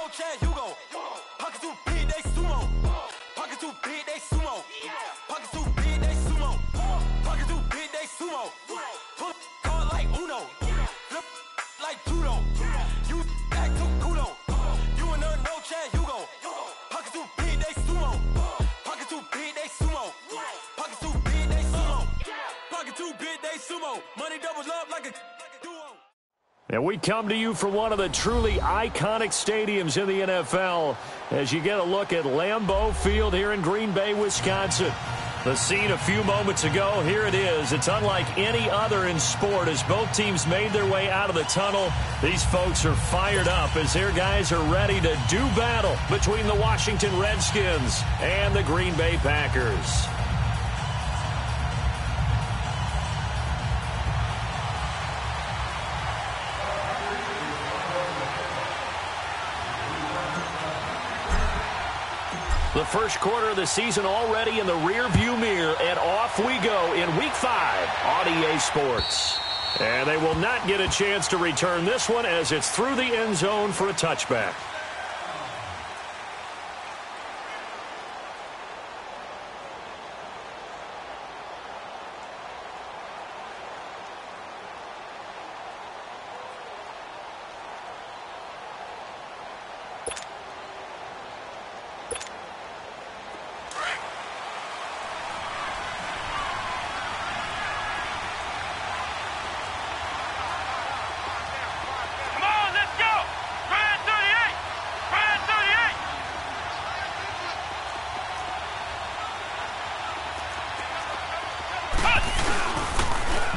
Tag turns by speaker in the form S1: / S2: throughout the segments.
S1: chance, you go. Pockets too big, they sumo. Pockets too big, they sumo. Pockets too big, they sumo. Pockets too big, they sumo. Put card like Uno. Flip like judo. You act too kudo. You and her, no chance, you go. Pockets too big, they sumo. Pockets too big, they sumo. Pockets too big, they sumo. Pockets too big, they sumo. Money doubles up like a duo.
S2: And we come to you from one of the truly iconic stadiums in the NFL as you get a look at Lambeau Field here in Green Bay, Wisconsin. The scene a few moments ago, here it is. It's unlike any other in sport as both teams made their way out of the tunnel. These folks are fired up as their guys are ready to do battle between the Washington Redskins and the Green Bay Packers. The first quarter of the season already in the rearview mirror, and off we go in Week 5 on EA Sports. And they will not get a chance to return this one as it's through the end zone for a touchback.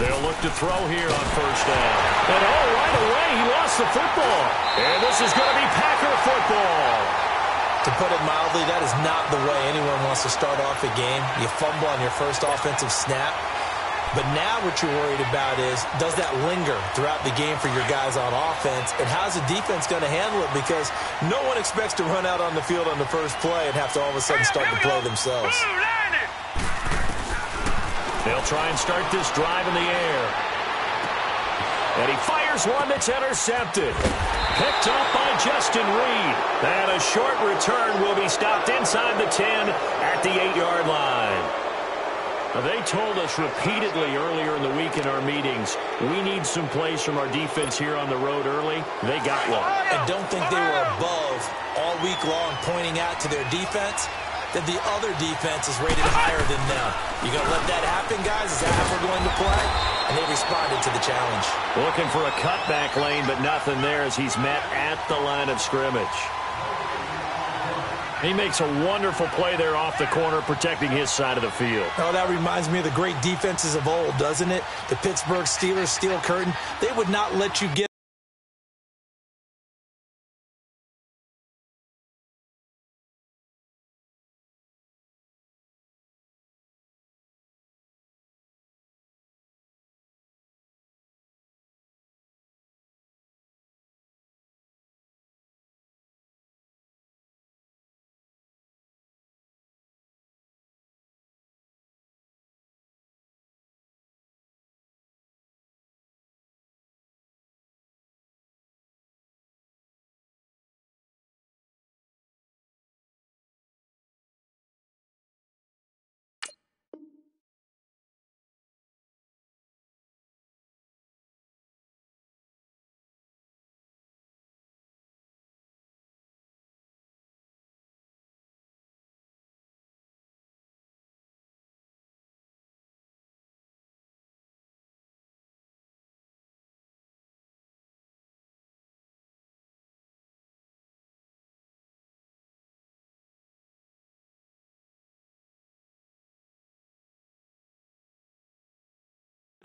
S2: They'll look to throw here on first down. And right away, he lost the football. And this is going to be Packer football.
S3: To put it mildly, that is not the way anyone wants to start off a game. You fumble on your first offensive snap. But now what you're worried about is, does that linger throughout the game for your guys on offense? And how's the defense going to handle it? Because no one expects to run out on the field on the first play and have to all of a sudden start to play themselves.
S2: They'll try and start this drive in the air. And he fires one that's intercepted. Picked up by Justin Reed. And a short return will be stopped inside the 10 at the 8-yard line. Now, they told us repeatedly earlier in the week in our meetings, we need some plays from our defense here on the road early. They got one.
S3: And don't think they were above all week long pointing out to their defense that the other defense is rated higher than them. You going to let that happen, guys? Is that how we're going to play? And they responded to the challenge.
S2: Looking for a cutback lane, but nothing there as he's met at the line of scrimmage. He makes a wonderful play there off the corner, protecting his side of the field.
S3: Oh, that reminds me of the great defenses of old, doesn't it? The Pittsburgh Steelers, Steel Curtain. They would not let you get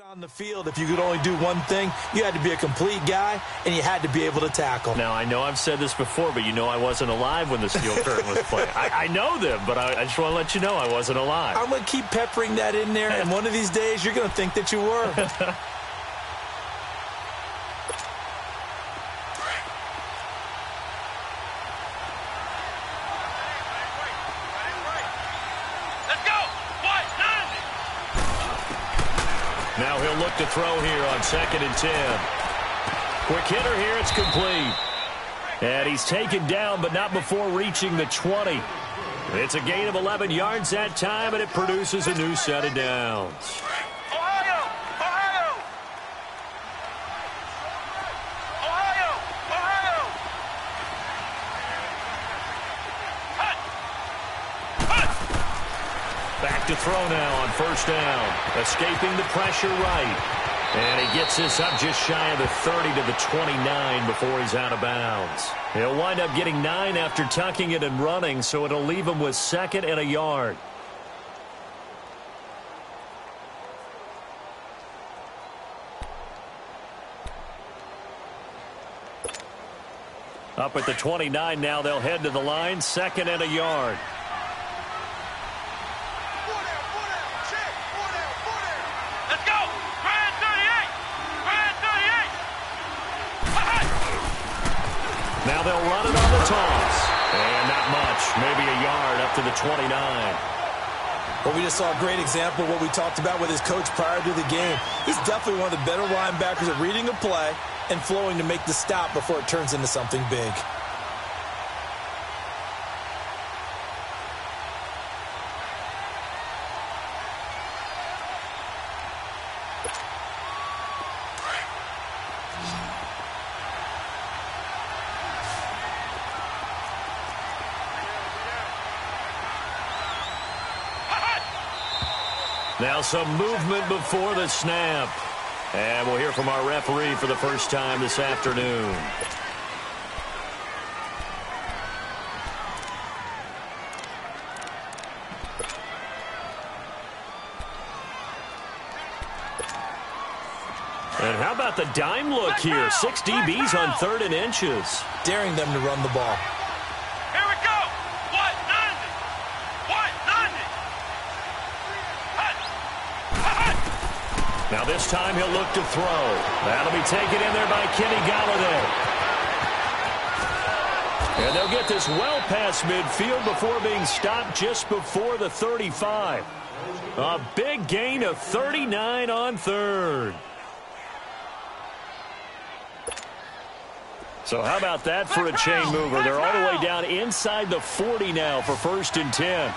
S3: on the field. If you could only do one thing, you had to be a complete guy, and you had to be able to tackle.
S2: Now, I know I've said this before, but you know I wasn't alive when the Steel Curtain was playing. I know them, but I just want to let you know I wasn't alive.
S3: I'm going to keep peppering that in there, and one of these days you're going to think that you were.
S2: Now he'll look to throw here on 2nd and 10. Quick hitter here, it's complete. And he's taken down, but not before reaching the 20. It's a gain of 11 yards that time, and it produces a new set of downs.
S1: Ohio! Ohio! Ohio! Ohio! Hut! Hut!
S2: Back to throw now on first down. Escaping the pressure right. And he gets this up just shy of the 30 to the 29 before he's out of bounds. He'll wind up getting 9 after tucking it and running, so it'll leave him with 2nd and a yard. Up at the 29 now, they'll head to the line, 2nd and a yard. Now they'll run it on the toss. And not much. Maybe a yard up to the 29.
S3: Well, we just saw a great example of what we talked about with his coach prior to the game. He's definitely one of the better linebackers at reading a play and flowing to make the stop before it turns into something big.
S2: Now some movement before the snap. And we'll hear from our referee for the first time this afternoon. And how about the dime look here? 6 DBs on 3rd and inches.
S3: Daring them to run the ball.
S2: Now this time he'll look to throw. That'll be taken in there by Kenny Galladay. And they'll get this well past midfield before being stopped just before the 35. A big gain of 39 on 3rd. So how about that for a chain mover? They're all the way down inside the 40 now for 1st and 10.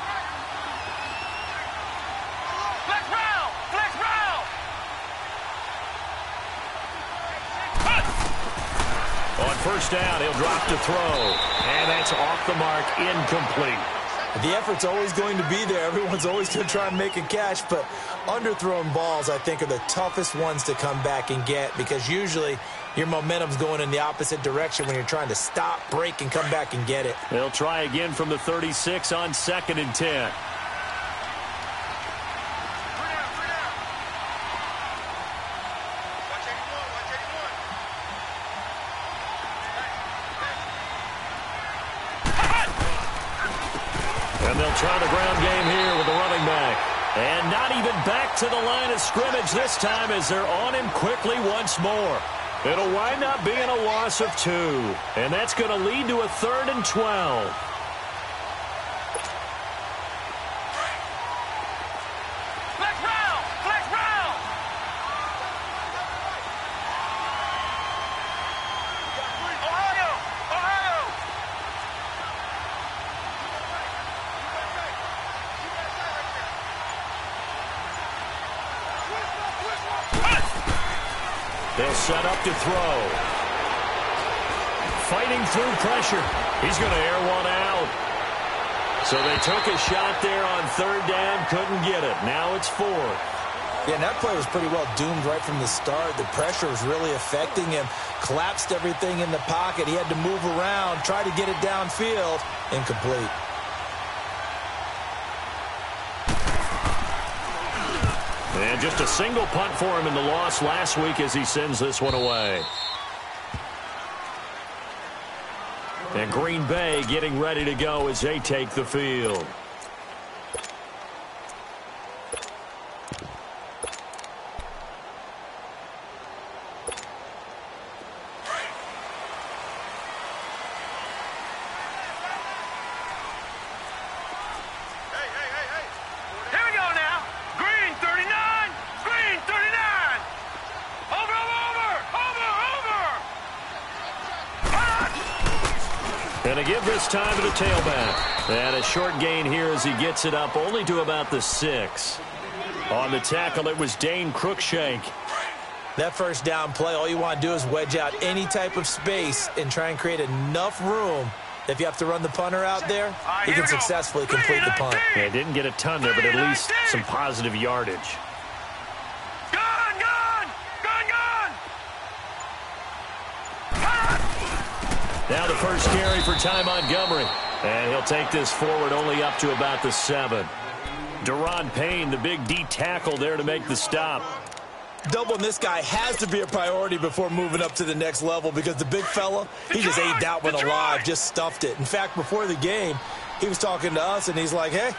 S2: First down, he'll drop to throw. And that's off the mark, incomplete.
S3: The effort's always going to be there. Everyone's always going to try and make a catch, but underthrown balls, I think, are the toughest ones to come back and get because usually your momentum's going in the opposite direction when you're trying to stop, break, and come back and get it.
S2: They'll try again from the 36 on 2nd and 10. Try the ground game here with the running back. And not even back to the line of scrimmage this time as they're on him quickly once more. It'll wind up being a loss of 2. And that's going to lead to a 3rd and 12. They'll set up to throw. Fighting through pressure. He's going to air one out. So they took a shot there on 3rd down, couldn't get it. Now it's 4th.
S3: Yeah, and that play was pretty well doomed right from the start. The pressure was really affecting him. Collapsed everything in the pocket. He had to move around, try to get it downfield. Incomplete.
S2: And just a single punt for him in the loss last week as he sends this one away. And Green Bay getting ready to go as they take the field. And to give this time to the tailback. And a short gain here as he gets it up only to about the 6. On the tackle, it was Dane Cruikshank.
S3: That first down play, all you want to do is wedge out any type of space and try and create enough room. If you have to run the punter out there, he can successfully complete the punt.
S2: Yeah, didn't get a ton there, but at least some positive yardage. Now the first carry for Ty Montgomery. And he'll take this forward only up to about the 7. Deron Payne, the big D tackle there to make the stop.
S3: Doubling this guy has to be a priority before moving up to the next level because the big fella, he just ate that one alive, just stuffed it. In fact, before the game, he was talking to us, and he's like, hey,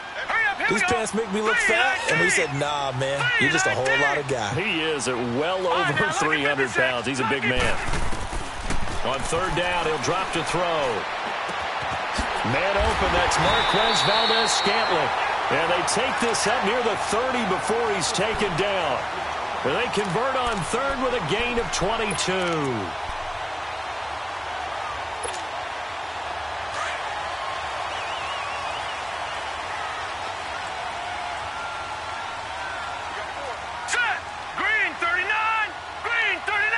S3: these pants make me look fat. And we said, nah, man, you're just a whole lot of guy.
S2: He is at well over 300 pounds. He's a big man. On third down, he'll drop to throw. Man open, that's Marquez Valdez-Scantling. And they take this up near the 30 before he's taken down. And they convert on third with a gain of 22.
S1: Set! Green 39! Green 39!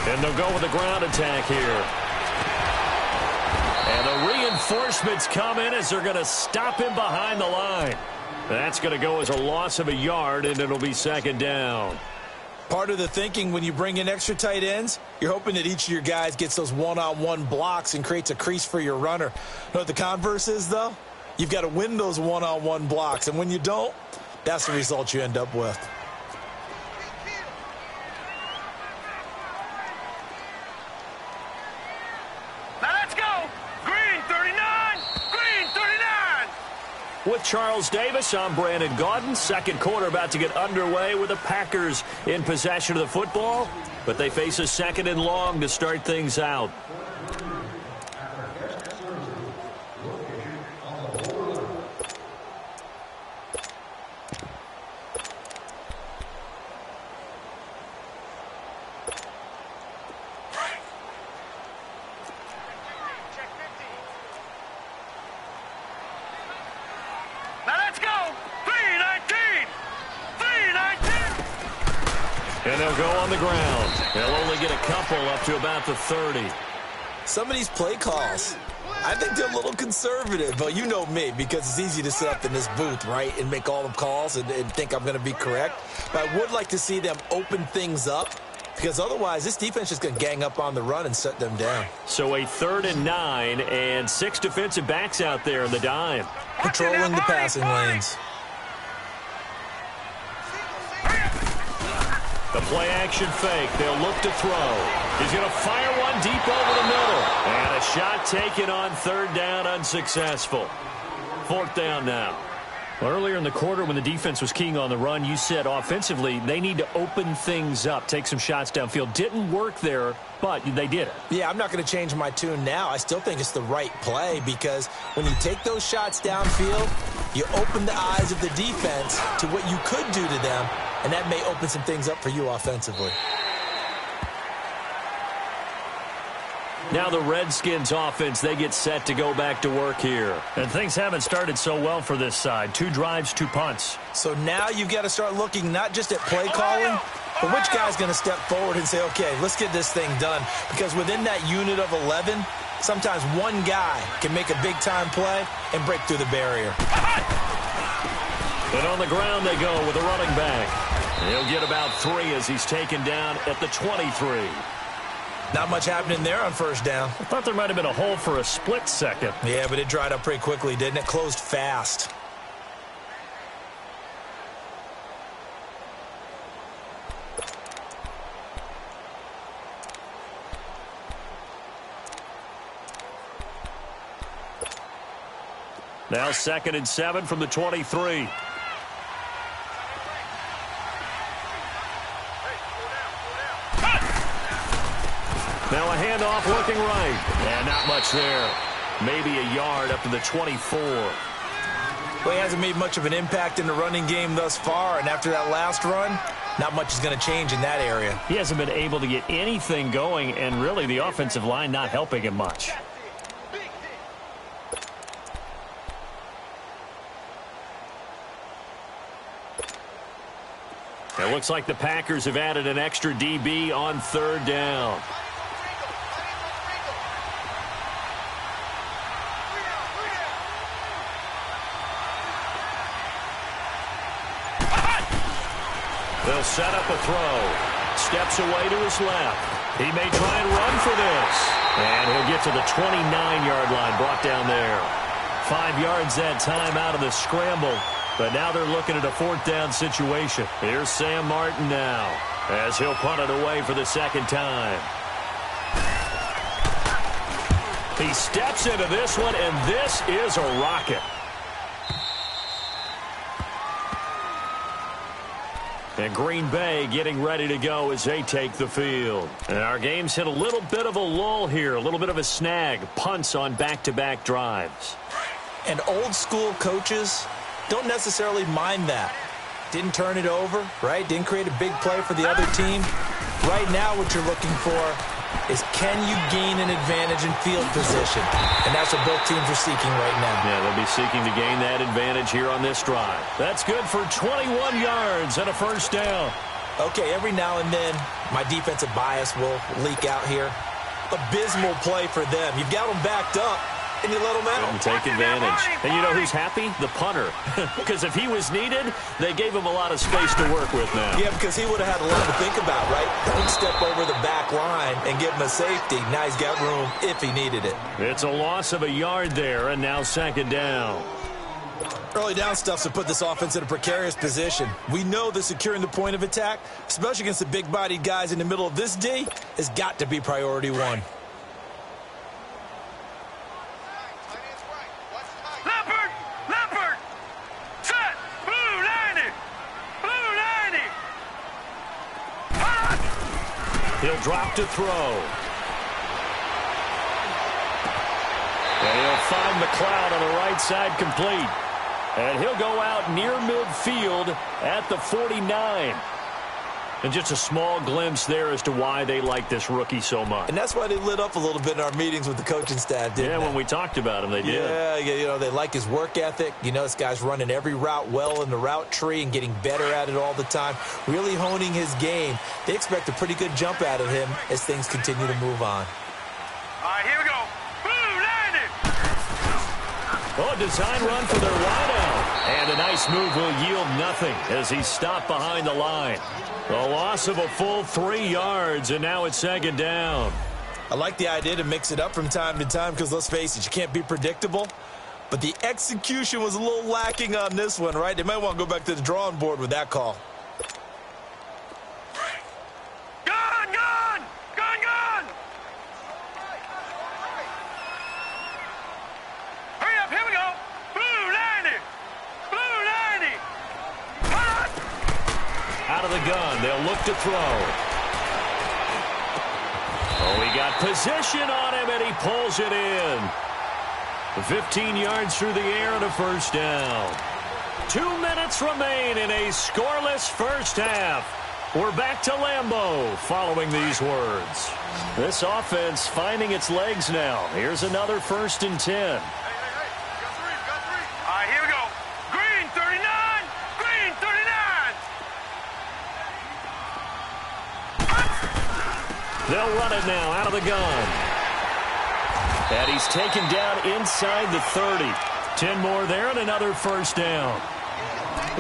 S2: And they'll go with the ground attack here. And the reinforcements come in as they're going to stop him behind the line. That's going to go as a loss of a yard, and it'll be second down.
S3: Part of the thinking when you bring in extra tight ends, you're hoping that each of your guys gets those one-on-one blocks and creates a crease for your runner. You know what the converse is, though? You've got to win those one-on-one blocks, and when you don't, that's the result you end up with.
S2: With Charles Davis, I'm Brandon Gaudin. Second quarter about to get underway with the Packers in possession of the football, but they face a second and long to start things out. And they'll go on the ground. They'll only get a couple up to about the 30.
S3: Some of these play calls, I think they're a little conservative. But you know me, because it's easy to sit up in this booth, right, and make all the calls and think I'm going to be correct. But I would like to see them open things up, because otherwise this defense is going to gang up on the run and shut them down.
S2: So a 3rd and 9 and 6 defensive backs out there in the dime.
S3: Controlling the passing lanes.
S2: The play-action fake. They'll look to throw. He's going to fire one deep over the middle. And a shot taken on 3rd down, unsuccessful. 4th down now. Well, earlier in the quarter when the defense was keying on the run, you said offensively they need to open things up, take some shots downfield. Didn't work there, but they did it.
S3: Yeah, I'm not going to change my tune now. I still think it's the right play because when you take those shots downfield, you open the eyes of the defense to what you could do to them, and that may open some things up for you offensively.
S2: Now the Redskins offense, they get set to go back to work here. And things haven't started so well for this side. 2 drives, 2 punts.
S3: So now you've got to start looking not just at play calling, but which guy's going to step forward and say, okay, let's get this thing done. Because within that unit of 11, sometimes one guy can make a big-time play and break through the barrier.
S2: And on the ground they go with a running back. He'll get about 3 as he's taken down at the 23.
S3: Not much happening there on 1st down.
S2: I thought there might have been a hole for a split second.
S3: Yeah, but it dried up pretty quickly, didn't it? Closed fast.
S2: Now 2nd and 7 from the 23. Now a handoff looking right. And not much there. Maybe a yard up to the 24.
S3: Well, he hasn't made much of an impact in the running game thus far, and after that last run, not much is going to change in that area.
S2: He hasn't been able to get anything going, and really the offensive line not helping him much. It looks like the Packers have added an extra DB on third down. They'll set up a throw. Steps away to his left. He may try and run for this. And he'll get to the 29-yard line, brought down there. 5 yards that time out of the scramble. But now they're looking at a fourth down situation. Here's Sam Martin now as he'll punt it away for the second time. He steps into this one, and this is a rocket. And Green Bay getting ready to go as they take the field. And our game's hit a little bit of a lull here, a little bit of a snag. Punts on back-to-back drives.
S3: And old-school coaches don't necessarily mind that. Didn't turn it over, right? Didn't create a big play for the other team. Right now what you're looking for is, can you gain an advantage in field position? And that's what both teams are seeking right now.
S2: Yeah, they'll be seeking to gain that advantage here on this drive. That's good for 21 yards and a first down.
S3: Okay, every now and then my defensive bias will leak out here. Abysmal play for them. You've got them backed up, and you let them out.
S2: Couldn't take advantage. And you know who's happy? The punter. Because if he was needed, they gave him a lot of space to work with now.
S3: Yeah, because he would have had a lot to think about, right? Don't step over the back line and give him a safety. Now he's got room if he needed it.
S2: It's a loss of a yard there, and now second down.
S3: Early down stuff's to put this offense in a precarious position. We know that securing the point of attack, especially against the big-bodied guys in the middle of this D, has got to be priority one.
S2: He'll drop to throw. And he'll find McLeod on the right side complete. And he'll go out near midfield at the 49. And just a small glimpse there as to why they like this rookie so much.
S3: And that's why they lit up a little bit in our meetings with the coaching staff, didn't they?
S2: Yeah, when we talked about him, they did.
S3: Yeah, you know, they like his work ethic. You know, this guy's running every route well in the route tree and getting better at it all the time, really honing his game. They expect a pretty good jump out of him as things continue to move on.
S1: All right, here we go. Boom, landed.
S2: Oh, design run for their wideout. And a nice move will yield nothing as he's stopped behind the line. A loss of a full 3 yards, and now it's second down.
S3: I like the idea to mix it up from time to time because, let's face it, you can't be predictable. But the execution was a little lacking on this one, right? They might want to go back to the drawing board with that call.
S1: Gone, gone, gone, gone. Hurry up, here we go. Blue 90, blue 90.
S2: Out of the gun, they'll look to throw. Oh, he got position on him, and he pulls it in. 15 yards through the air and a first down. 2 minutes remain in a scoreless first half. We're back to Lambeau following these words. This offense finding its legs now. Here's another 1st and 10.
S1: Hey, got three. All right, here we go. Green 39, green 39.
S2: They'll run it now out of the gun. And he's taken down inside the 30. 10 more there and another first down.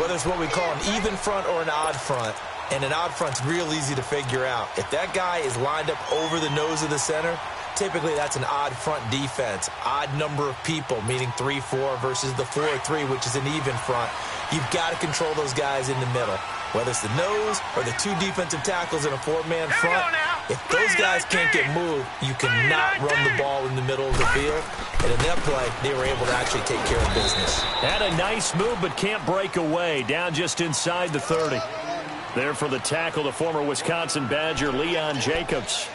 S3: Whether it's what we call an even front or an odd front, and an odd front's real easy to figure out. If that guy is lined up over the nose of the center, typically that's an odd front defense. Odd number of people, meaning 3-4 versus the 4-3, which is an even front. You've got to control those guys in the middle. Whether it's the nose or the 2 defensive tackles in a 4-man front, if those guys can't get moved, you cannot run the ball in the middle of the field. And in that play, they were able to actually take care of business.
S2: Had a nice move, but can't break away. Down just inside the 30. There for the tackle, the former Wisconsin Badger, Leon Jacobs.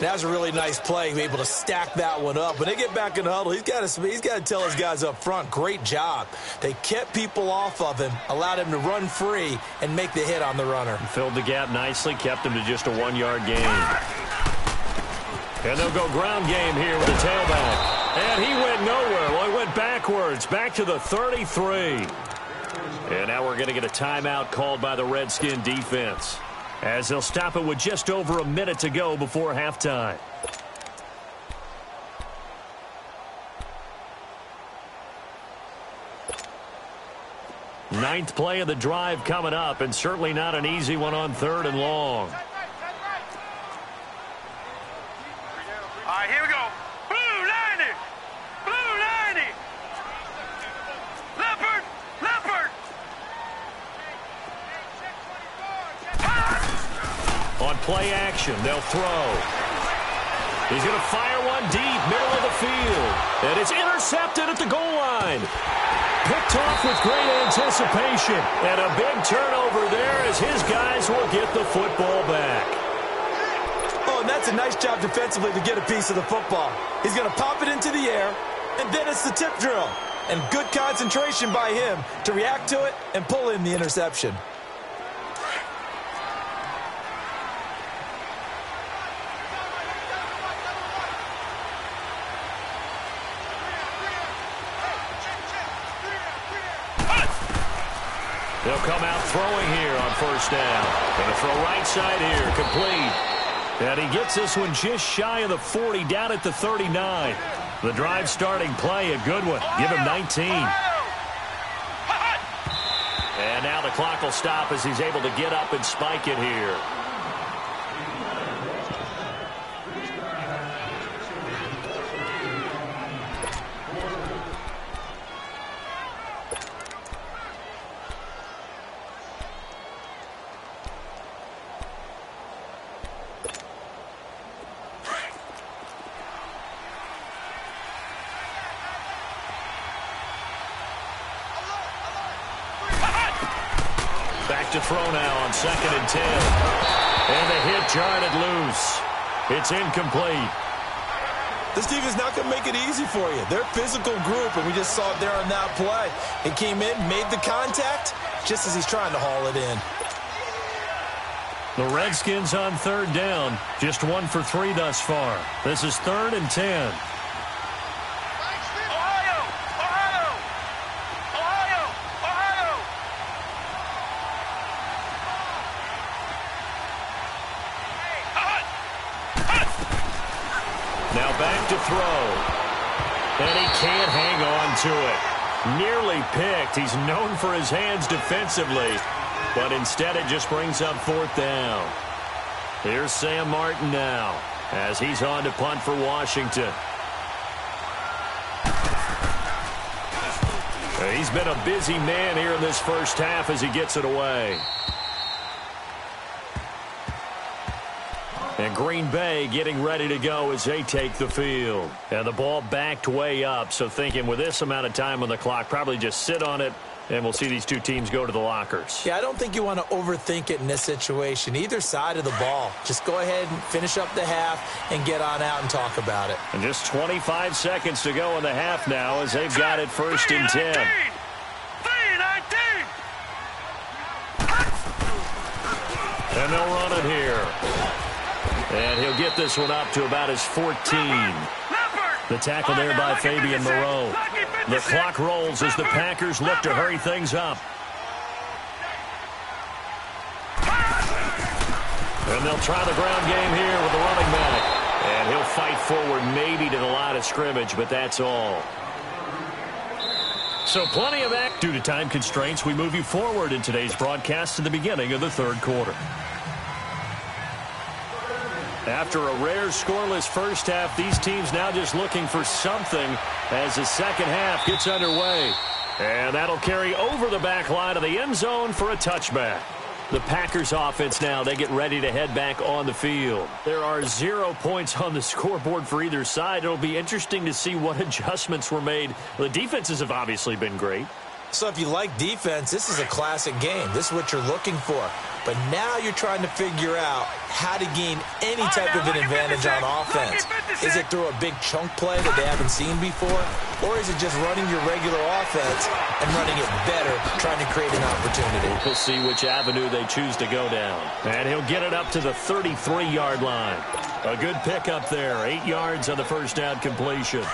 S3: That was a really nice play, able to stack that one up. When they get back in the huddle, he's got to tell his guys up front, great job. They kept people off of him, allowed him to run free, and make the hit on the runner.
S2: Filled the gap nicely, kept him to just a 1-yard gain. And they'll go ground game here with the tailback. And he went nowhere. Well, he went backwards, back to the 33. And now we're going to get a timeout called by the Redskin defense, as they'll stop it with just over a minute to go before halftime. Ninth play of the drive coming up, and certainly not an easy one on 3rd and long.
S1: All right, here we go. Blue 90. Blue 90. Leopard. Leopard.
S2: On play action, they'll throw. He's going to fire one deep, middle of the field. And it's intercepted at the goal line. Picked off with great anticipation. And a big turnover there as his guys will get the football back.
S3: Oh, and that's a nice job defensively to get a piece of the football. He's going to pop it into the air, and then it's the tip drill. And good concentration by him to react to it and pull in the interception.
S2: They'll come out throwing here on 1st down. Going to throw right side here, complete. And he gets this one just shy of the 40, down at the 39. The drive starting play, a good one. Give him 19. And now the clock will stop as he's able to get up and spike it here. To throw now on 2nd and 10. And the hit jarred it loose. It's incomplete.
S3: This defense is not going to make it easy for you. They're a physical group, and we just saw it there on that play. He came in, made the contact, just as he's trying to haul it in.
S2: The Redskins on 3rd down. Just 1 for 3 thus far. This is 3rd and 10. Now back to throw. And he can't hang on to it. Nearly picked. He's known for his hands defensively. But instead it just brings up 4th down. Here's Sam Martin now as he's on to punt for Washington. He's been a busy man here in this first half as he gets it away. And Green Bay getting ready to go as they take the field. And the ball backed way up, so thinking with this amount of time on the clock, probably just sit on it, and we'll see these two teams go to the lockers.
S3: Yeah, I don't think you want to overthink it in this situation. Either side of the ball. Just go ahead and finish up the half and get on out and talk about it.
S2: And just 25 seconds to go in the half now as they've got it 1st and 10. And they'll run it here. And he'll get this one up to about his 14. The tackle there by Fabian Moreau. The clock rolls as the Packers look to hurry things up. And they'll try the ground game here with the running back. And he'll fight forward maybe to the line of scrimmage, but that's all. So plenty of act. Due to time constraints, we move you forward in today's broadcast to the beginning of the 3rd quarter. After a rare scoreless first half, these teams now just looking for something as the second half gets underway. And that'll carry over the back line of the end zone for a touchback. The Packers offense now, they get ready to head back on the field. There are 0 points on the scoreboard for either side. It'll be interesting to see what adjustments were made. The defenses have obviously been great.
S3: So if you like defense, this is a classic game. This is what you're looking for. But now you're trying to figure out how to gain any type of an advantage on offense. Is it through a big chunk play that they haven't seen before? Or is it just running your regular offense and running it better, trying to create an opportunity?
S2: We'll see which avenue they choose to go down. And he'll get it up to the 33-yard line. A good pickup there. 8 yards on the first down completion.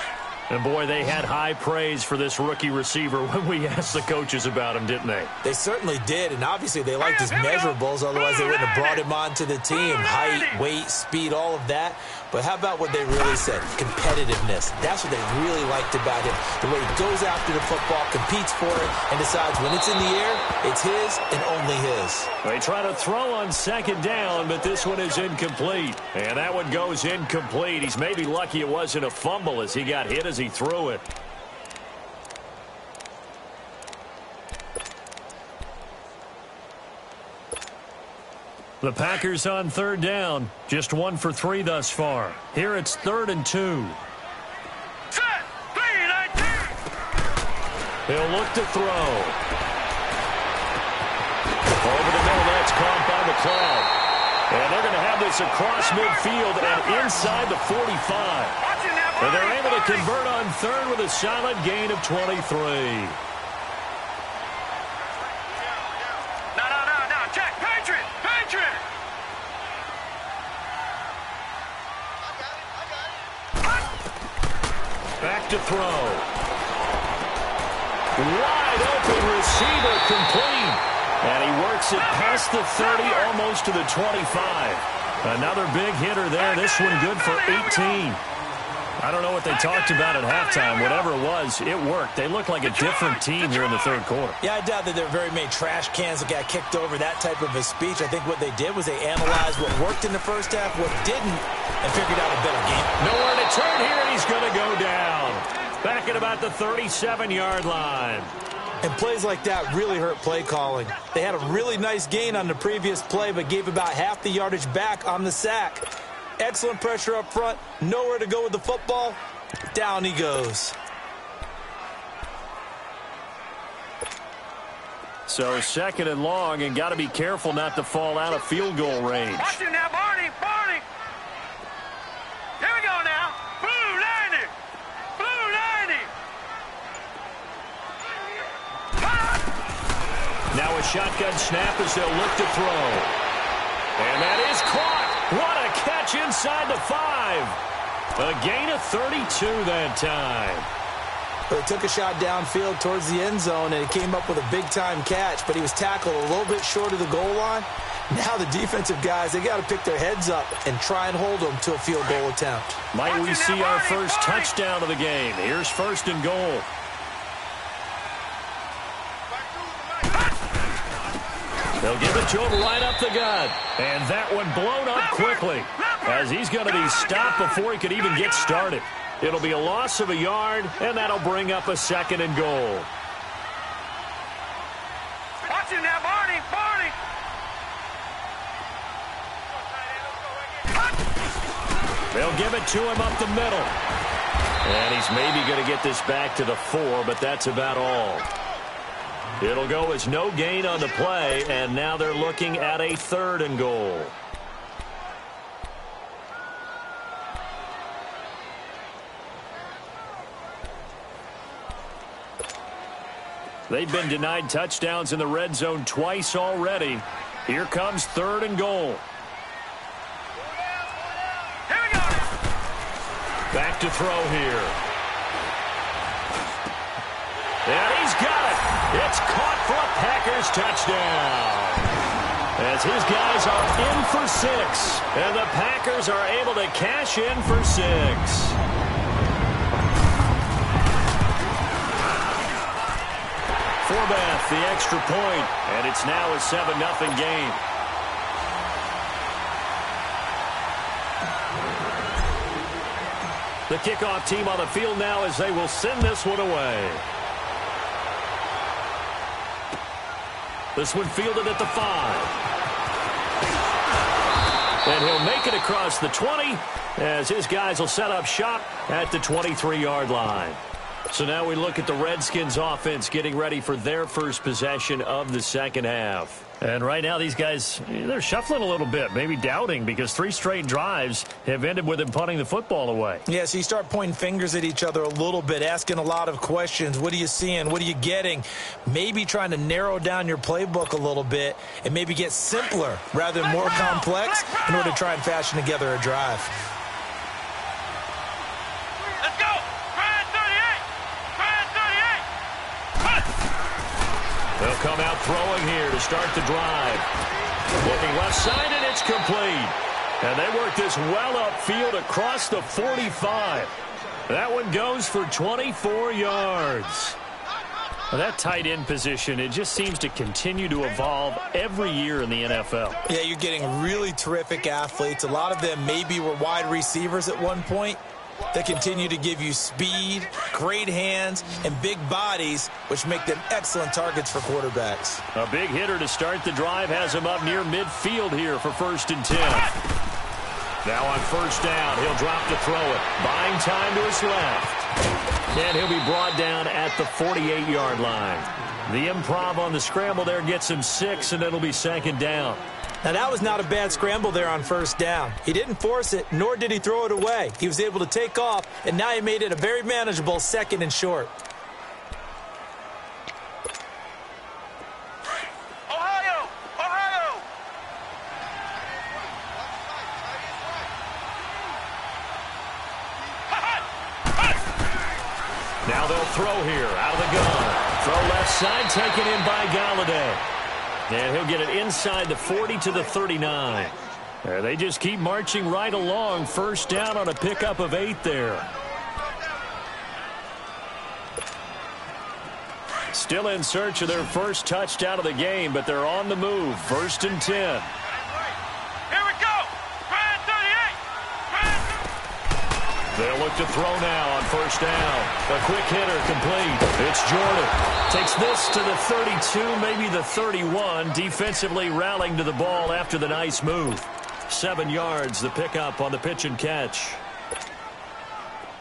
S2: And, boy, they had high praise for this rookie receiver when we asked the coaches about him, didn't they?
S3: They certainly did, and obviously they liked his measurables, otherwise they wouldn't have brought him onto the team. Height, weight, speed, all of that. But how about what they really said? Competitiveness. That's what they really liked about him. The way he goes after the football, competes for it, and decides when it's in the air, it's his and only his.
S2: They try to throw on second down, but this one is incomplete. And that one goes incomplete. He's maybe lucky it wasn't a fumble as he got hit as he threw it. The Packers on third down. Just 1 for 3 thus far. Here it's 3rd and 2. He'll look to throw. Over the middle, that's caught by McLeod. And they're going to have this across midfield and inside the 45. And they're able to convert on third with a solid gain of 23. Back to throw. Wide open receiver complete. And he works it past the 30, almost to the 25. Another big hitter there. This one good for 18. I don't know what they talked about at halftime. Whatever it was, it worked. They look like a different team here in the third quarter.
S3: Yeah, I doubt that there are very many trash cans that got kicked over, that type of a speech. I think what they did was they analyzed what worked in the first half, what didn't, and figured out a better game.
S2: Nowhere to turn here, and he's going to go down. Back at about the 37-yard line.
S3: And plays like that really hurt play calling. They had a really nice gain on the previous play, but gave about half the yardage back on the sack. Excellent pressure up front. Nowhere to go with the football. Down he goes.
S2: So 2nd and long, and got to be careful not to fall out of field goal range.
S1: Watch it now, Barney. Barney. Here we go now. Blue 90. Blue 90.
S2: Now a shotgun snap as they'll look to throw. And that is caught. What a catch inside the 5. A gain of 32 that time.
S3: Well, he took a shot downfield towards the end zone, and he came up with a big-time catch, but he was tackled a little bit short of the goal line. Now the defensive guys, they got to pick their heads up and try and hold them to a field goal attempt.
S2: Might we see our first touchdown of the game? Here's 1st and goal. They'll give it to him right up the gut. And that one blown up quickly as he's going to be stopped before he could even get started. It'll be a loss of a yard, and that'll bring up a 2nd and goal.
S1: Watch it now, Barney. Barney.
S2: They'll give it to him up the middle. And he's maybe going to get this back to the 4, but that's about all. It'll go as no gain on the play, and now they're looking at a 3rd and goal. They've been denied touchdowns in the red zone twice already. Here comes 3rd and goal.
S1: Here we go.
S2: Back to throw here. And he's got it. It's caught for a Packers touchdown. As his guys are in for 6. And the Packers are able to cash in for 6. Forbath, the extra point, and it's now a 7-0 game. The kickoff team on the field now as they will send this one away. This one fielded at the 5. And he'll make it across the 20 as his guys will set up shop at the 23-yard line. So now we look at the Redskins offense getting ready for their first possession of the second half. And right now these guys, they're shuffling a little bit, maybe doubting, because 3 straight drives have ended with them punting the football away.
S3: Yeah, so you start pointing fingers at each other a little bit, asking a lot of questions. What are you seeing? What are you getting? Maybe trying to narrow down your playbook a little bit and maybe get simpler rather than more complex in order to try and fashion together a drive.
S1: Let's go! Brian 38! Brian 38!
S2: They'll come out throwing here to start the drive. Looking left side, and it's complete. And they work this well upfield across the 45. That one goes for 24 yards. Well, that tight end position, it just seems to continue to evolve every year in the NFL.
S3: Yeah, you're getting really terrific athletes. A lot of them maybe were wide receivers at one point. They continue to give you speed, great hands, and big bodies, which make them excellent targets for quarterbacks.
S2: A big hitter to start the drive has him up near midfield here for 1st and 10. Now on 1st down, he'll drop to throw it. Buying time to his left. And he'll be brought down at the 48-yard line. The improv on the scramble there gets him 6, and it'll be 2nd down.
S3: Now, that was not a bad scramble there on 1st down. He didn't force it, nor did he throw it away. He was able to take off, and now he made it a very manageable 2nd and short.
S1: Ohio! Ohio!
S2: Now they'll throw here out of the gun. Throw left side, taken in by Galladay. And he'll get it inside the 40 to the 39. They just keep marching right along. 1st down on a pickup of 8 there. Still in search of their first touchdown of the game, but they're on the move. 1st and 10.
S1: Here we go! Brian 38!
S2: They'll look to throw now on 1st down. A quick hitter complete. It's Jordan. Takes this to the 32, maybe the 31. Defensively rallying to the ball after the nice move. 7 yards, the pickup on the pitch and catch.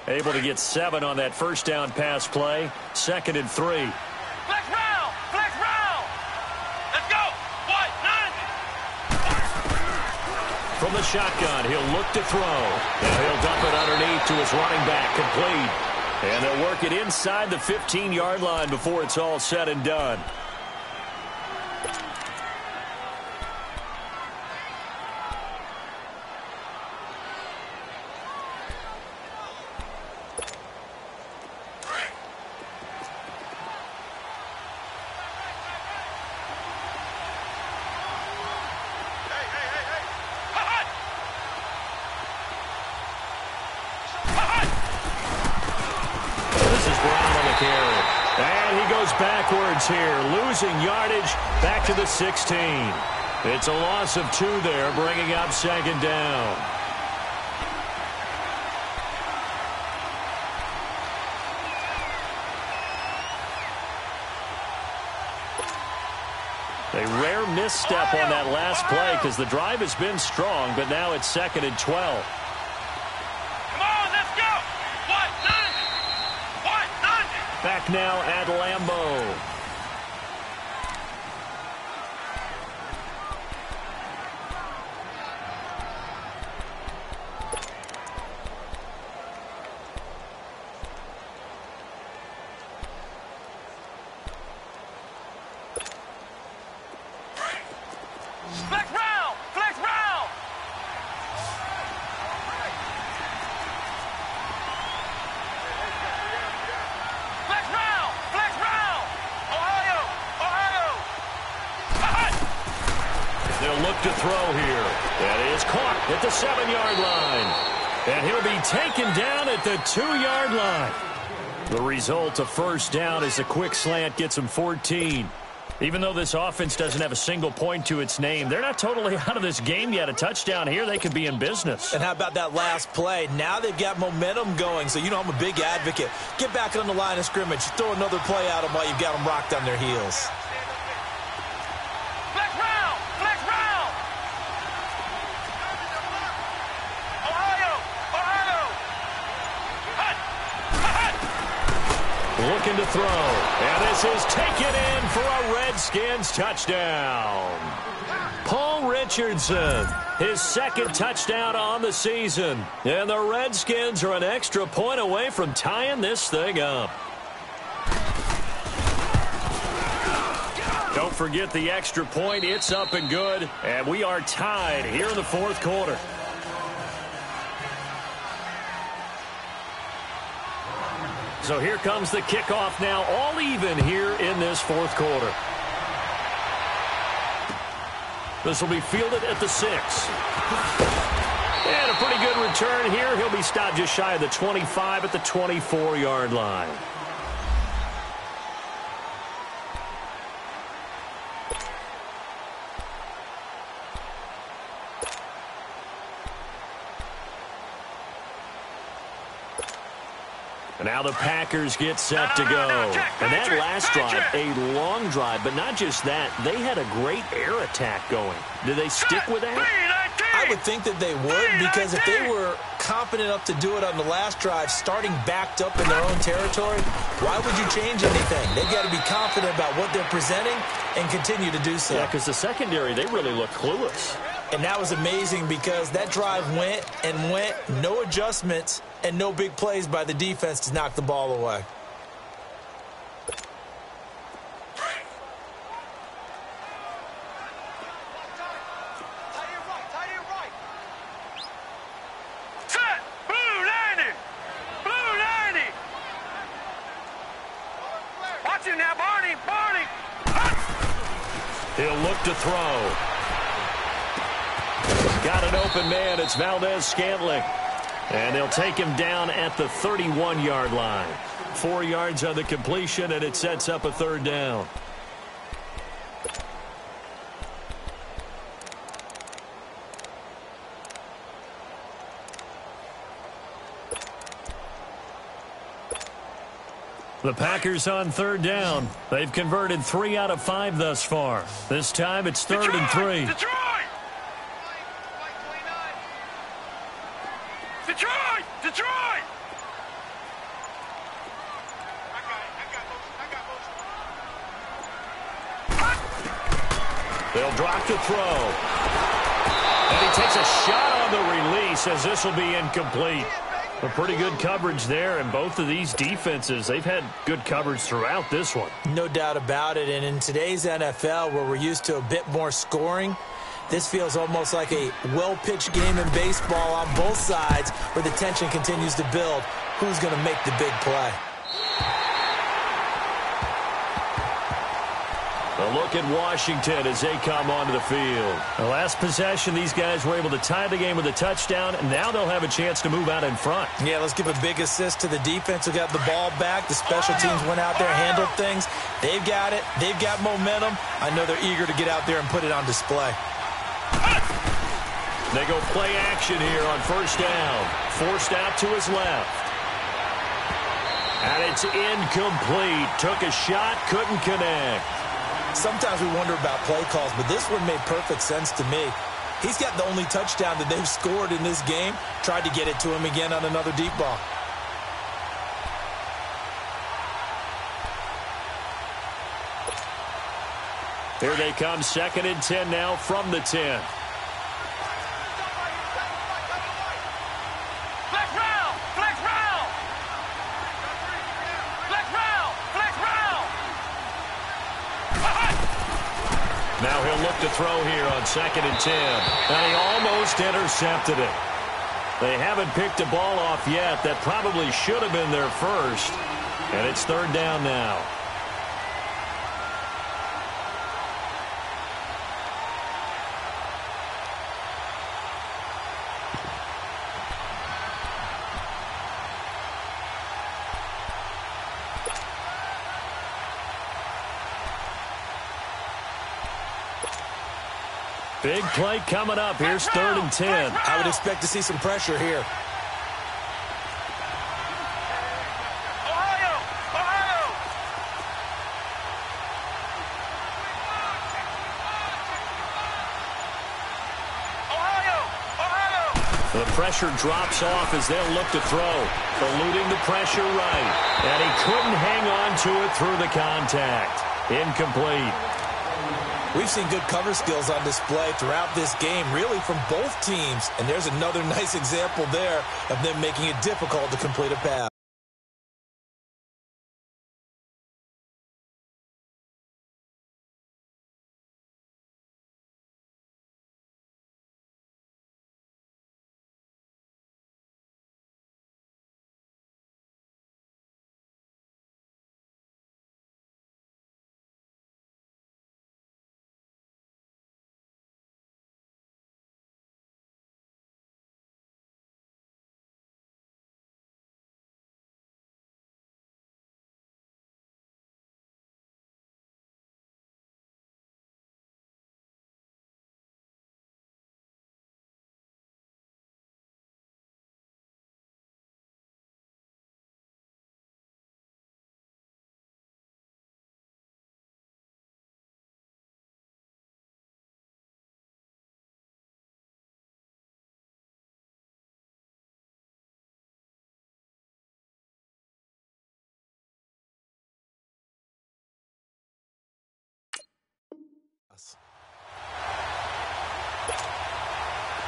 S2: Able to get 7 on that 1st down pass play. 2nd and 3.
S1: Flex round! Flex round! Let's go! What? 90!
S2: From the shotgun, he'll look to throw. And he'll dump it underneath to his running back, complete. And they'll work it inside the 15-yard line before it's all said and done. Backwards here, losing yardage back to the 16. It's a loss of 2 there, bringing up 2nd down. A rare misstep on that last play because the drive has been strong, but now it's 2nd and 12. Back now at Lambeau.
S1: Flex round! Flex round! Flex round! Flex round! Ohio! Ohio!
S2: They'll look to throw here. That is caught at the 7-yard line. And he'll be taken down at the 2-yard line. The result of 1st down is a quick slant gets him 14. Even though this offense doesn't have a single point to its name, they're not totally out of this game yet. A touchdown here, they could be in business.
S3: And how about that last play? Now they've got momentum going, so you know I'm a big advocate. Get back on the line of scrimmage. Throw another play at them while you've got them rocked on their heels.
S1: Flex round! Flex round! Ohio! Ohio! Hut! Hut!
S2: looking to throw. And this is taken in for a Redskins touchdown. Paul Richardson, his second touchdown on the season. And the Redskins are an extra point away from tying this thing up. Don't forget the extra point. It's up and good. And we are tied here in the fourth quarter. So here comes the kickoff now, all even here in this fourth quarter. This will be fielded at the 6. And a pretty good return here. He'll be stopped just shy of the 25 at the 24-yard line. Now the Packers get set to go. And that last drive, a long drive, but not just that. They had a great air attack going. Do they stick with that?
S3: I would think that they would, because if they were confident enough to do it on the last drive, starting backed up in their own territory, why would you change anything? They've got to be confident about what they're presenting and continue to do so.
S2: Yeah, because the secondary, they really look clueless.
S3: And that was amazing because that drive went and went, no adjustments, and no big plays by the defense to knock the ball away.
S1: Set! Blue 90! Blue 90! Watch him now, Barney! Barney!
S2: He'll look to throw. Got an open man. It's Valdez-Scantling. And they'll take him down at the 31-yard line. 4 yards on the completion, and it sets up a third down. The Packers on third down. They've converted 3 out of 5 thus far. This time it's third and 3.
S1: Detroit! Detroit! Detroit!
S2: They'll drop to throw. And he takes a shot on the release as this will be incomplete. A pretty good coverage there, and both of these defenses, they've had good coverage throughout this one.
S3: No doubt about it, and in today's NFL, where we're used to a bit more scoring, this feels almost like a well-pitched game in baseball on both sides where the tension continues to build. Who's going to make the big play?
S2: A look at Washington as they come onto the field. The last possession, these guys were able to tie the game with a touchdown, and now they'll have a chance to move out in front.
S3: Yeah, let's give a big assist to the defense who got the ball back. The special teams went out there, handled things. They've got it. They've got momentum. I know they're eager to get out there and put it on display.
S2: They go play action here on first down. Forced out to his left. And it's incomplete. Took a shot, couldn't connect.
S3: Sometimes we wonder about play calls, but this one made perfect sense to me. He's got the only touchdown that they've scored in this game. Tried to get it to him again on another deep ball.
S2: Here they come, 2nd and 10 now from the 10. Now he'll look to throw here on 2nd and 10. And he almost intercepted it. They haven't picked a ball off yet. That probably should have been their first. And it's third down now. Big play coming up. Here's 3rd and 10.
S3: I would expect to see some pressure here.
S2: The pressure drops off as they'll look to throw. Eluding the pressure right. And he couldn't hang on to it through the contact. Incomplete.
S3: We've seen good cover skills on display throughout this game, really from both teams. And there's another nice example there of them making it difficult to complete a pass.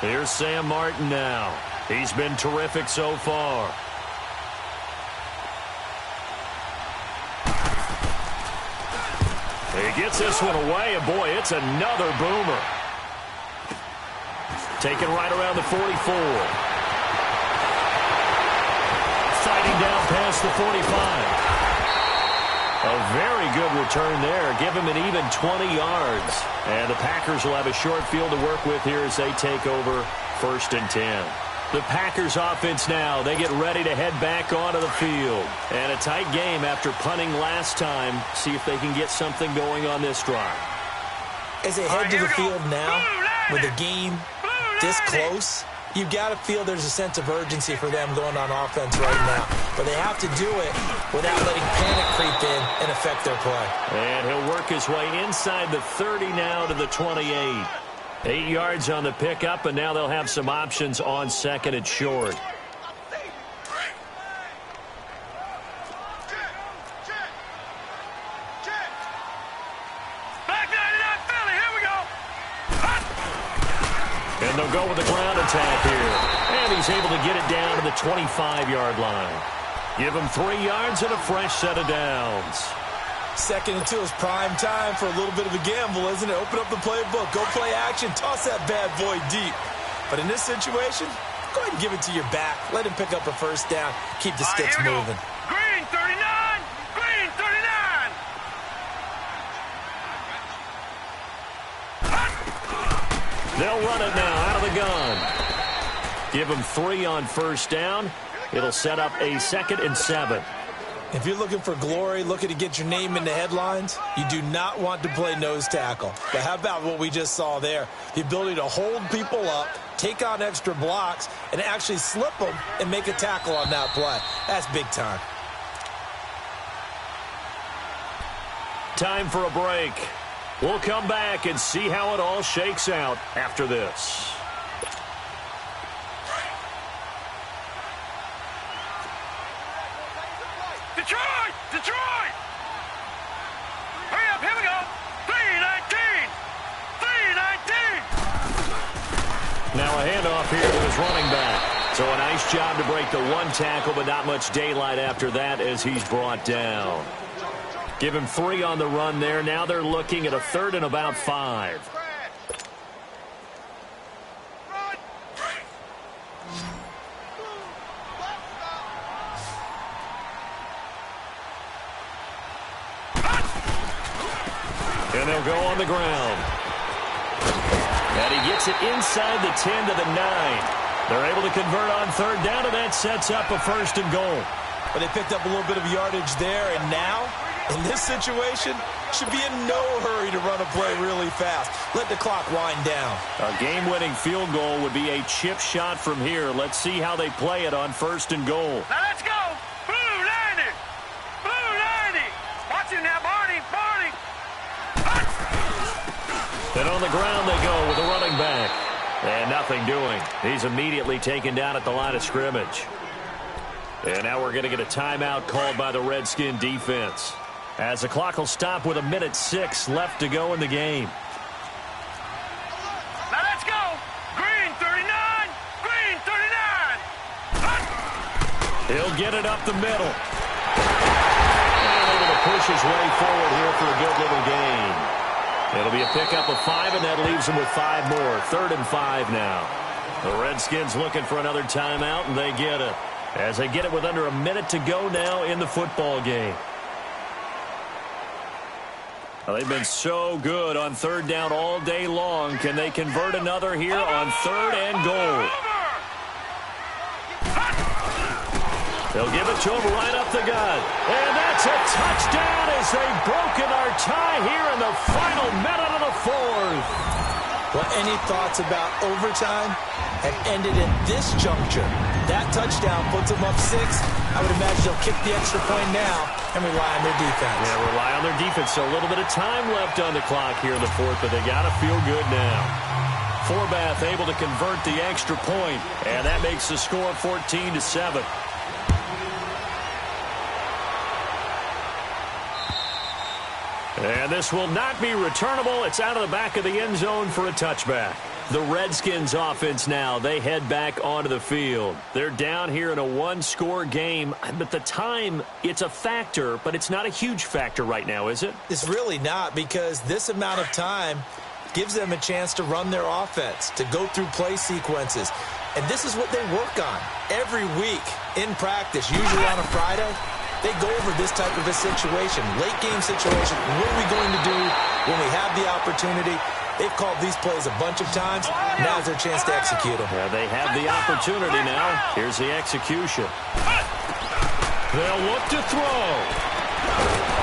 S2: Here's Sam Martin now. He's been terrific so far. He gets this one away, and boy, it's another boomer. Taken right around the 44. Fighting down past the 45. A very good return there. Give him an even 20 yards. And the Packers will have a short field to work with here as they take over 1st and 10. The Packers offense now. They get ready to head back onto the field. And a tight game after punting last time. See if they can get something going on this drive.
S3: As they head to the field now, with the game this close, you've got to feel there's a sense of urgency for them going on offense right now. But they have to do it without letting panic creep in and affect their play.
S2: And he'll work his way inside the 30 now to the 28. 8 yards on the pickup, and now they'll have some options on 2nd and short. And they'll go with the ground attack here. And he's able to get it down to the 25-yard line. Give him 3 yards and a fresh set of downs.
S3: 2nd and 2 is prime time for a little bit of a gamble, isn't it? Open up the playbook, go play action, toss that bad boy deep. But in this situation, go ahead and give it to your back. Let him pick up a first down. Keep the sticks moving.
S1: Green 39! Green 39!
S2: They'll run it now out of the gun. Give him 3 on first down. It'll set up a 2nd and 7.
S3: If you're looking for glory, looking to get your name in the headlines, you do not want to play nose tackle. But how about what we just saw there? The ability to hold people up, take on extra blocks, and actually slip them and make a tackle on that play. That's big time.
S2: Time for a break. We'll come back and see how it all shakes out after this.
S1: Detroit! Detroit! Hurry up, here we go! 319! 319!
S2: Now a handoff here to his running back. So a nice job to break the one tackle, but not much daylight after that as he's brought down. Give him 3 on the run there. Now they're looking at a 3rd and about 5. And they'll go on the ground. And he gets it inside the 10 to the 9. They're able to convert on 3rd down, and that sets up a 1st and goal.
S3: But they picked up a little bit of yardage there, and now, in this situation, should be in no hurry to run a play really fast. Let the clock wind down.
S2: A game-winning field goal would be a chip shot from here. Let's see how they play it on 1st and goal.
S1: Now let's go! Blue 90! Blue 90! Watch him now, Barney! Barney!
S2: And on the ground they go with a running back. And nothing nothing doing. He's immediately taken down at the line of scrimmage. And now we're going to get a timeout called by the Redskin defense, as the clock will stop with 1:06 left to go in the game.
S1: Now let's go. Green 39. Green 39.
S2: He'll get it up the middle. And able to push his way forward here for a good little gain. It'll be a pickup of 5, and that leaves them with 5 more. 3rd and 5 now. The Redskins looking for another timeout, and they get it, as they get it with under a minute to go now in the football game. Well, they've been so good on 3rd down all day long. Can they convert another here on 3rd and goal? They'll give it to him right up the gut. And that's a touchdown as they've broken our tie here in the final minute of the 4th.
S3: Well, any thoughts about overtime have ended at this juncture. That touchdown puts them up 6. I would imagine they'll kick the extra point now and rely on their defense.
S2: Yeah, rely on their defense. So a little bit of time left on the clock here in the 4th, but they got to feel good now. Forbath able to convert the extra point, and that makes the score 14-7. And this will not be returnable. It's out of the back of the end zone for a touchback. The Redskins offense now, they head back onto the field. They're down here in a 1-score game, but the time, it's a factor, but it's not a huge factor right now, is it?
S3: It's really not, because this amount of time gives them a chance to run their offense, to go through play sequences. And this is what they work on every week in practice, usually on a Friday. They go over this type of a situation, late-game situation. What are we going to do when we have the opportunity? They've called these plays a bunch of times. Now's their chance to execute them.
S2: Yeah, they have the opportunity now. Here's the execution. They'll look to throw.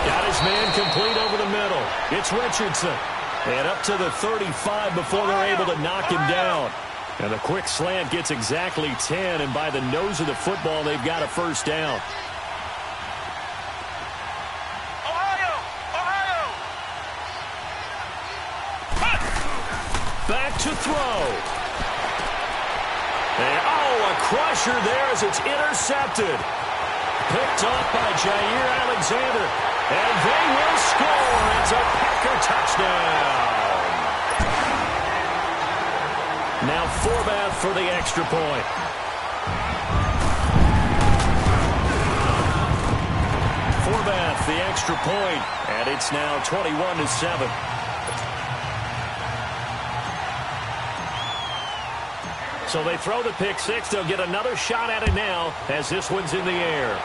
S2: Got his man complete over the middle. It's Richardson. And up to the 35 before they're able to knock him down. And the quick slant gets exactly 10, and by the nose of the football, they've got a first down. Back to throw. And, a crusher there as it's intercepted. Picked off by Jair Alexander. And they will score. It's a Packer touchdown. Now Forbath for the extra point. Forbath, the extra point. And it's now 21-7. So they throw the pick 6. They'll get another shot at it now as this one's in the air.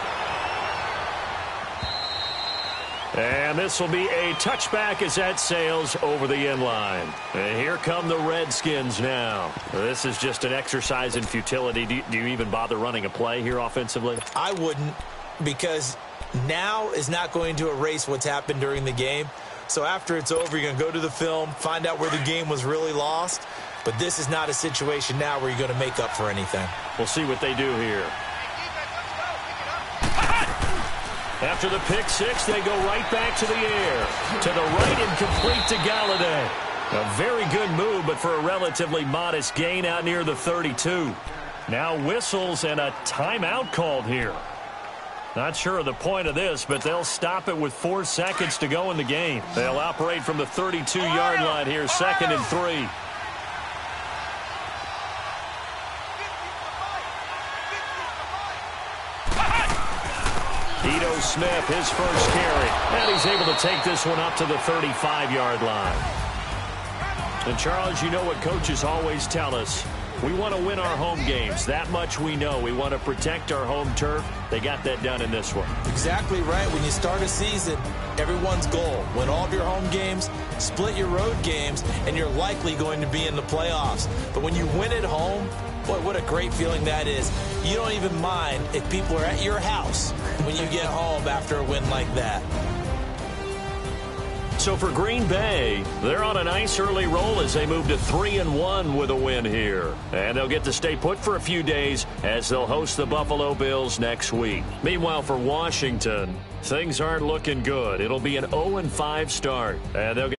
S2: And this will be a touchback as that sails over the end line. And here come the Redskins now. This is just an exercise in futility. Do you even bother running a play here offensively?
S3: I wouldn't, because now is not going to erase what's happened during the game. So after it's over, you're going to go to the film, find out where the game was really lost. But this is not a situation now where you're going to make up for anything.
S2: We'll see what they do here. After the pick 6, they go right back to the air. To the right and complete to Galladay. A very good move, but for a relatively modest gain out near the 32. Now whistles and a timeout called here. Not sure of the point of this, but they'll stop it with 4 seconds to go in the game. They'll operate from the 32-yard line here, 2nd and 3. Ito Smith, his first carry. And he's able to take this one up to the 35-yard line. And, Charles, you know what coaches always tell us. We want to win our home games. That much we know. We want to protect our home turf. They got that done in this one.
S3: Exactly right. When you start a season, everyone's goal, win all of your home games, split your road games, and you're likely going to be in the playoffs. But when you win at home, boy, what a great feeling that is. You don't even mind if people are at your house when you get home after a win like that.
S2: So for Green Bay, they're on a nice early roll as they move to 3-1 with a win here. And they'll get to stay put for a few days as they'll host the Buffalo Bills next week. Meanwhile, for Washington, things aren't looking good. It'll be an 0-5 start. And they'll get